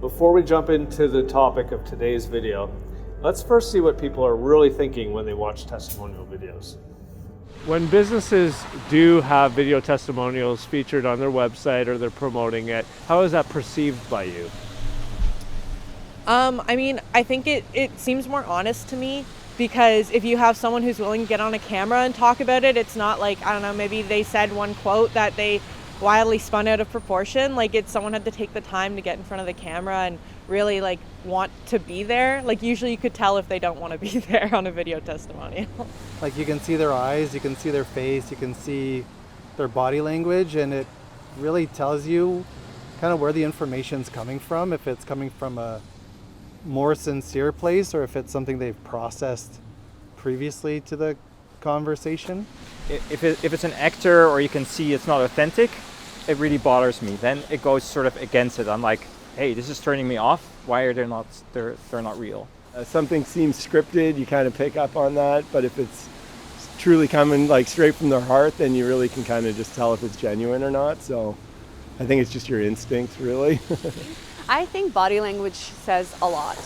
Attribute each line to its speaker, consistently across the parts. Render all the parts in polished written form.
Speaker 1: Before we jump into the topic of today's video, let's first see what people are really thinking when they watch testimonial videos. When businesses do have video testimonials featured on their website or they're promoting it, how is that perceived by you?
Speaker 2: I think it seems more honest to me, because if you have someone who's willing to get on a camera and talk about it, it's not like, I don't know, maybe they said one quote that they wildly spun out of proportion. Like, it's someone had to take the time to get in front of the camera and really like want to be there. Like, usually you could tell if they don't want to be there on a video testimonial.
Speaker 3: Like, you can see their eyes, you can see their face, you can see their body language, and it really tells you kind of where the information's coming from, if it's coming from a more sincere place or if it's something they've processed previously to the conversation.
Speaker 4: If it's an actor or you can see it's not authentic, it really bothers me. Then it goes sort of against it. I'm like, hey, this is turning me off. Why are they're not real?
Speaker 5: Something seems scripted, you kind of pick up on that, but if it's truly coming like straight from their heart, then you really can kind of just tell if it's genuine or not. So I think it's just your instinct, really.
Speaker 6: I think body language says a lot.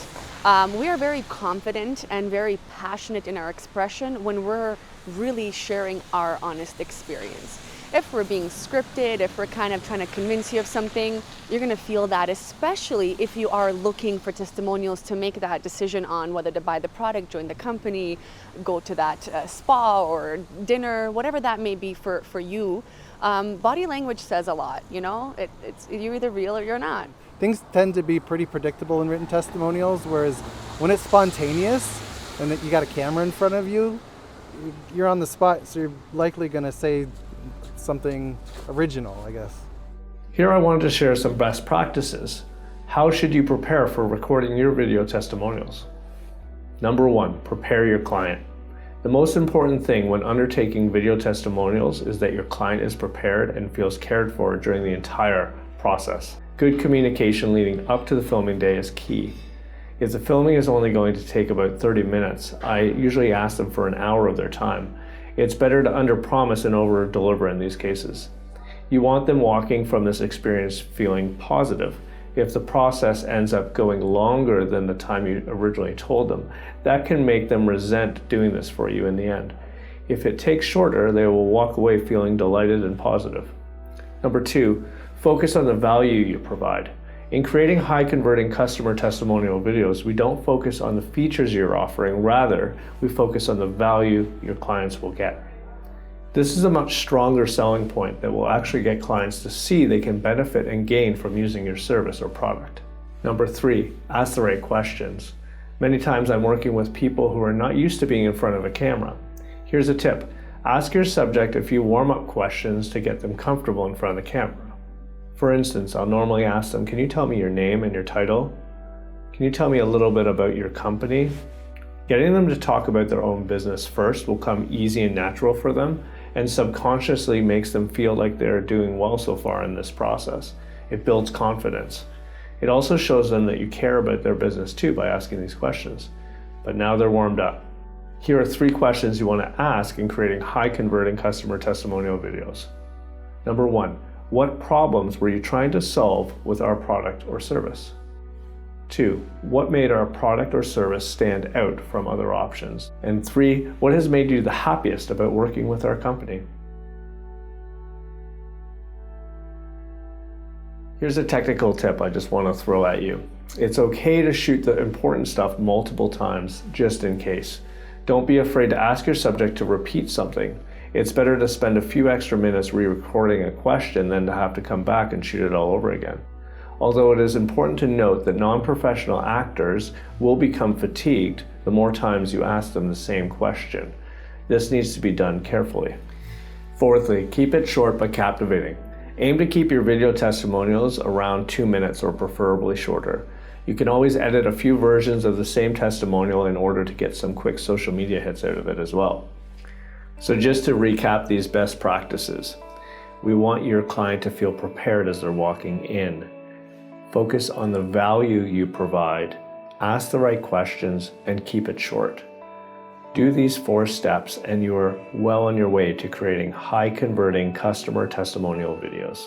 Speaker 6: We are very confident and very passionate in our expression when we're really sharing our honest experience. If we're being scripted, if we're kind of trying to convince you of something, you're going to feel that, especially if you are looking for testimonials to make that decision on whether to buy the product, join the company, go to that spa or dinner, whatever that may be for you. Body language says a lot, you know? It's you're either real or you're not.
Speaker 3: Things tend to be pretty predictable in written testimonials, whereas when it's spontaneous and that you got a camera in front of you, you're on the spot, so you're likely going to say something original, I guess.
Speaker 1: Here I wanted to share some best practices. How should you prepare for recording your video testimonials? Number 1, prepare your client. The most important thing when undertaking video testimonials is that your client is prepared and feels cared for during the entire process. Good communication leading up to the filming day is key. If the filming is only going to take about 30 minutes, I usually ask them for an hour of their time. It's better to under-promise and over-deliver in these cases. You want them walking from this experience feeling positive. If the process ends up going longer than the time you originally told them, that can make them resent doing this for you in the end. If it takes shorter, they will walk away feeling delighted and positive. Number 2, focus on the value you provide. In creating high-converting customer testimonial videos, we don't focus on the features you're offering, rather, we focus on the value your clients will get. This is a much stronger selling point that will actually get clients to see they can benefit and gain from using your service or product. Number 3, ask the right questions. Many times I'm working with people who are not used to being in front of a camera. Here's a tip. Ask your subject a few warm-up questions to get them comfortable in front of the camera. For instance, I'll normally ask them, can you tell me your name and your title? Can you tell me a little bit about your company? Getting them to talk about their own business first will come easy and natural for them, and subconsciously makes them feel like they're doing well so far in this process. It builds confidence. It also shows them that you care about their business too by asking these questions. But now they're warmed up. Here are 3 questions you want to ask in creating high-converting customer testimonial videos. Number 1, what problems were you trying to solve with our product or service? 2, what made our product or service stand out from other options? And 3, what has made you the happiest about working with our company? Here's a technical tip I just want to throw at you. It's okay to shoot the important stuff multiple times, just in case. Don't be afraid to ask your subject to repeat something. It's better to spend a few extra minutes re-recording a question than to have to come back and shoot it all over again. Although it is important to note that non-professional actors will become fatigued the more times you ask them the same question. This needs to be done carefully. Fourthly, keep it short but captivating. Aim to keep your video testimonials around 2 minutes or preferably shorter. You can always edit a few versions of the same testimonial in order to get some quick social media hits out of it as well. So just to recap these best practices, we want your client to feel prepared as they're walking in. Focus on the value you provide, ask the right questions, and keep it short. Do these 4 steps and you are well on your way to creating high-converting customer testimonial videos.